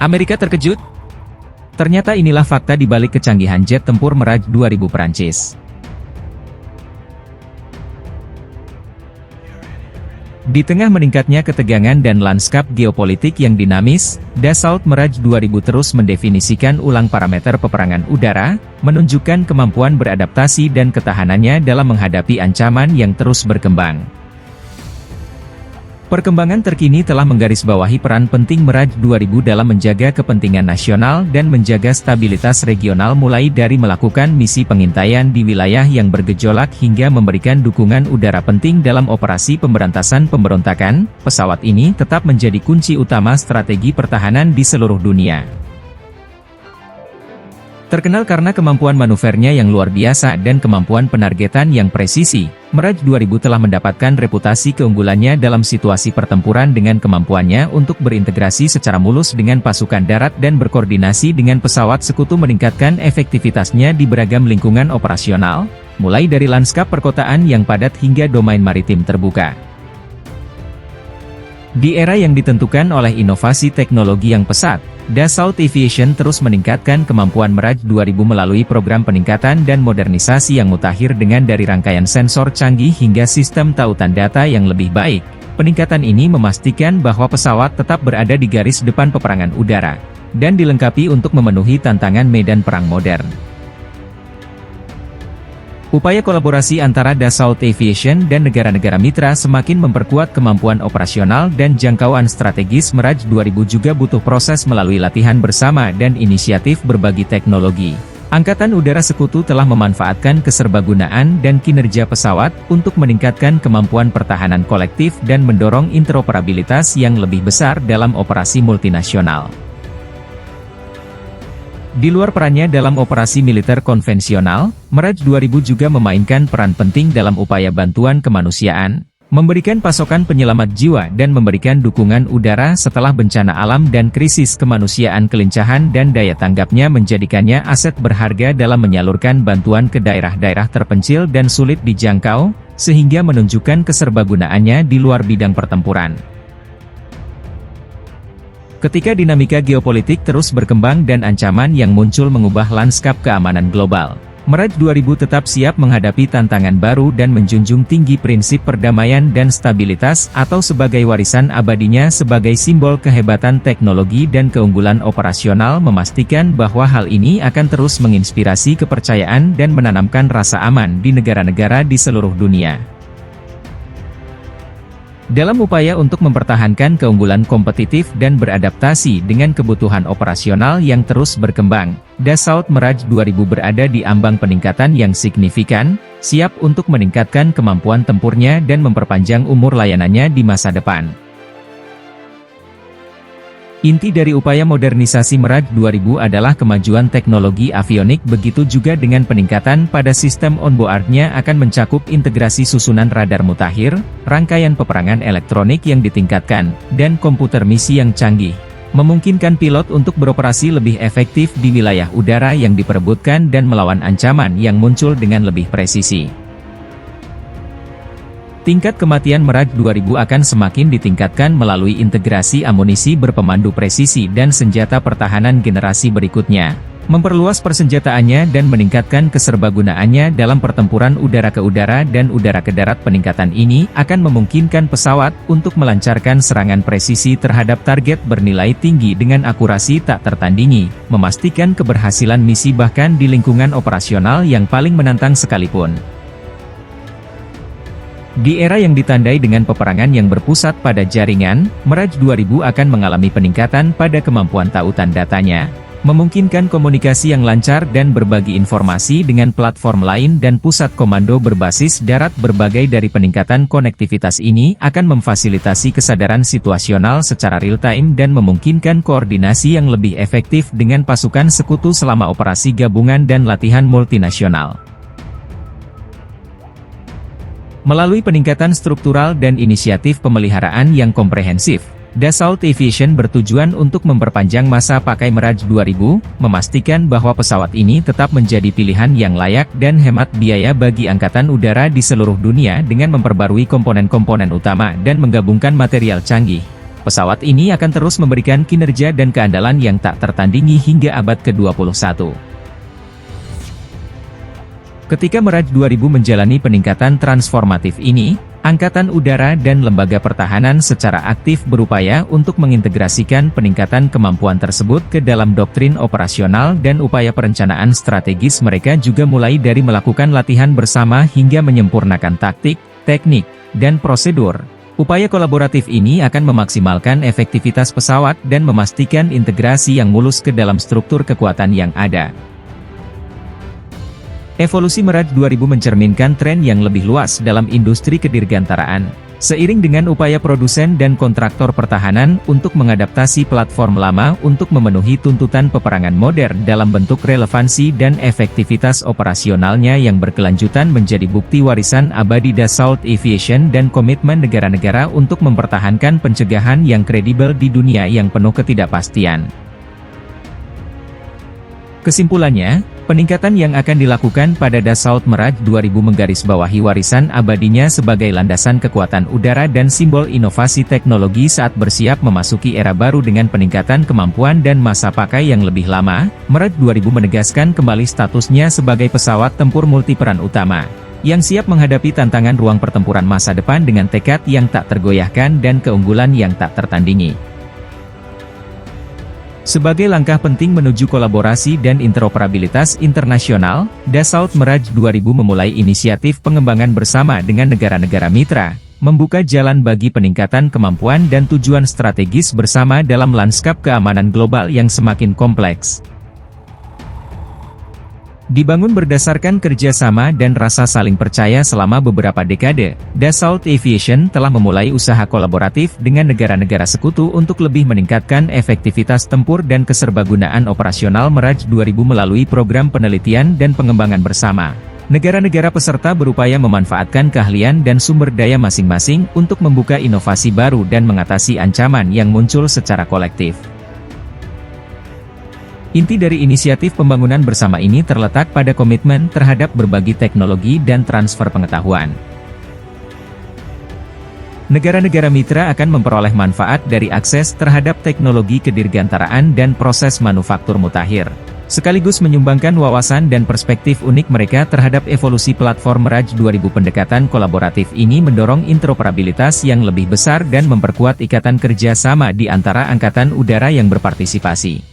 Amerika terkejut? Ternyata inilah fakta di balik kecanggihan jet tempur Mirage 2000 Prancis. Di tengah meningkatnya ketegangan dan lanskap geopolitik yang dinamis, Dassault Mirage 2000 terus mendefinisikan ulang parameter peperangan udara, menunjukkan kemampuan beradaptasi dan ketahanannya dalam menghadapi ancaman yang terus berkembang. Perkembangan terkini telah menggarisbawahi peran penting Mirage 2000 dalam menjaga kepentingan nasional dan menjaga stabilitas regional, mulai dari melakukan misi pengintaian di wilayah yang bergejolak hingga memberikan dukungan udara penting dalam operasi pemberantasan pemberontakan. Pesawat ini tetap menjadi kunci utama strategi pertahanan di seluruh dunia. Terkenal karena kemampuan manuvernya yang luar biasa dan kemampuan penargetan yang presisi, Mirage 2000 telah mendapatkan reputasi keunggulannya dalam situasi pertempuran dengan kemampuannya untuk berintegrasi secara mulus dengan pasukan darat dan berkoordinasi dengan pesawat sekutu, meningkatkan efektivitasnya di beragam lingkungan operasional, mulai dari lanskap perkotaan yang padat hingga domain maritim terbuka. Di era yang ditentukan oleh inovasi teknologi yang pesat, Dassault Aviation terus meningkatkan kemampuan Mirage 2000 melalui program peningkatan dan modernisasi yang mutakhir, dengan dari rangkaian sensor canggih hingga sistem tautan data yang lebih baik. Peningkatan ini memastikan bahwa pesawat tetap berada di garis depan peperangan udara, dan dilengkapi untuk memenuhi tantangan medan perang modern. Upaya kolaborasi antara Dassault Aviation dan negara-negara mitra semakin memperkuat kemampuan operasional dan jangkauan strategis Mirage 2000 juga butuh proses melalui latihan bersama dan inisiatif berbagi teknologi. Angkatan Udara Sekutu telah memanfaatkan keserbagunaan dan kinerja pesawat untuk meningkatkan kemampuan pertahanan kolektif dan mendorong interoperabilitas yang lebih besar dalam operasi multinasional. Di luar perannya dalam operasi militer konvensional, Mirage 2000 juga memainkan peran penting dalam upaya bantuan kemanusiaan, memberikan pasokan penyelamat jiwa dan memberikan dukungan udara setelah bencana alam dan krisis kemanusiaan. Kelincahan dan daya tanggapnya menjadikannya aset berharga dalam menyalurkan bantuan ke daerah-daerah terpencil dan sulit dijangkau, sehingga menunjukkan keserbagunaannya di luar bidang pertempuran. Ketika dinamika geopolitik terus berkembang dan ancaman yang muncul mengubah lanskap keamanan global, Mirage 2000 tetap siap menghadapi tantangan baru dan menjunjung tinggi prinsip perdamaian dan stabilitas, atau sebagai warisan abadinya sebagai simbol kehebatan teknologi dan keunggulan operasional, memastikan bahwa hal ini akan terus menginspirasi kepercayaan dan menanamkan rasa aman di negara-negara di seluruh dunia. Dalam upaya untuk mempertahankan keunggulan kompetitif dan beradaptasi dengan kebutuhan operasional yang terus berkembang, Dassault Mirage 2000 berada di ambang peningkatan yang signifikan, siap untuk meningkatkan kemampuan tempurnya dan memperpanjang umur layanannya di masa depan. Inti dari upaya modernisasi Mirage 2000 adalah kemajuan teknologi avionik, begitu juga dengan peningkatan pada sistem onboard-nya akan mencakup integrasi susunan radar mutakhir, rangkaian peperangan elektronik yang ditingkatkan, dan komputer misi yang canggih, memungkinkan pilot untuk beroperasi lebih efektif di wilayah udara yang diperebutkan dan melawan ancaman yang muncul dengan lebih presisi. Tingkat kematian Mirage 2000 akan semakin ditingkatkan melalui integrasi amunisi berpemandu presisi dan senjata pertahanan generasi berikutnya, memperluas persenjataannya dan meningkatkan keserbagunaannya dalam pertempuran udara ke udara dan udara ke darat. Peningkatan ini akan memungkinkan pesawat untuk melancarkan serangan presisi terhadap target bernilai tinggi dengan akurasi tak tertandingi, memastikan keberhasilan misi bahkan di lingkungan operasional yang paling menantang sekalipun. Di era yang ditandai dengan peperangan yang berpusat pada jaringan, Mirage 2000 akan mengalami peningkatan pada kemampuan tautan datanya, memungkinkan komunikasi yang lancar dan berbagi informasi dengan platform lain dan pusat komando berbasis darat. Berbagai dari peningkatan konektivitas ini akan memfasilitasi kesadaran situasional secara real-time dan memungkinkan koordinasi yang lebih efektif dengan pasukan sekutu selama operasi gabungan dan latihan multinasional. Melalui peningkatan struktural dan inisiatif pemeliharaan yang komprehensif, Dassault Aviation bertujuan untuk memperpanjang masa pakai Mirage 2000, memastikan bahwa pesawat ini tetap menjadi pilihan yang layak dan hemat biaya bagi angkatan udara di seluruh dunia dengan memperbarui komponen-komponen utama dan menggabungkan material canggih, Pesawat ini akan terus memberikan kinerja dan keandalan yang tak tertandingi hingga abad ke-21. Ketika Mirage 2000 menjalani peningkatan transformatif ini, Angkatan Udara dan Lembaga Pertahanan secara aktif berupaya untuk mengintegrasikan peningkatan kemampuan tersebut ke dalam doktrin operasional dan upaya perencanaan strategis. Mereka juga mulai dari melakukan latihan bersama hingga menyempurnakan taktik, teknik, dan prosedur. Upaya kolaboratif ini akan memaksimalkan efektivitas pesawat dan memastikan integrasi yang mulus ke dalam struktur kekuatan yang ada. Evolusi Mirage 2000 mencerminkan tren yang lebih luas dalam industri kedirgantaraan, seiring dengan upaya produsen dan kontraktor pertahanan untuk mengadaptasi platform lama untuk memenuhi tuntutan peperangan modern dalam bentuk relevansi dan efektivitas operasionalnya yang berkelanjutan menjadi bukti warisan abadi Dassault Aviation dan komitmen negara-negara untuk mempertahankan pencegahan yang kredibel di dunia yang penuh ketidakpastian. Kesimpulannya, peningkatan yang akan dilakukan pada Dassault Mirage 2000 menggarisbawahi warisan abadinya sebagai landasan kekuatan udara dan simbol inovasi teknologi saat bersiap memasuki era baru dengan peningkatan kemampuan dan masa pakai yang lebih lama. Mirage 2000 menegaskan kembali statusnya sebagai pesawat tempur multiperan utama, yang siap menghadapi tantangan ruang pertempuran masa depan dengan tekad yang tak tergoyahkan dan keunggulan yang tak tertandingi. Sebagai langkah penting menuju kolaborasi dan interoperabilitas internasional, Dassault Mirage 2000 memulai inisiatif pengembangan bersama dengan negara-negara mitra, membuka jalan bagi peningkatan kemampuan dan tujuan strategis bersama dalam lanskap keamanan global yang semakin kompleks. Dibangun berdasarkan kerjasama dan rasa saling percaya selama beberapa dekade, Dassault Aviation telah memulai usaha kolaboratif dengan negara-negara sekutu untuk lebih meningkatkan efektivitas tempur dan keserbagunaan operasional Mirage 2000 melalui program penelitian dan pengembangan bersama. Negara-negara peserta berupaya memanfaatkan keahlian dan sumber daya masing-masing untuk membuka inovasi baru dan mengatasi ancaman yang muncul secara kolektif. Inti dari inisiatif pembangunan bersama ini terletak pada komitmen terhadap berbagi teknologi dan transfer pengetahuan. Negara-negara mitra akan memperoleh manfaat dari akses terhadap teknologi kedirgantaraan dan proses manufaktur mutakhir, sekaligus menyumbangkan wawasan dan perspektif unik mereka terhadap evolusi platform Mirage 2000. Pendekatan kolaboratif ini mendorong interoperabilitas yang lebih besar dan memperkuat ikatan kerja sama di antara angkatan udara yang berpartisipasi.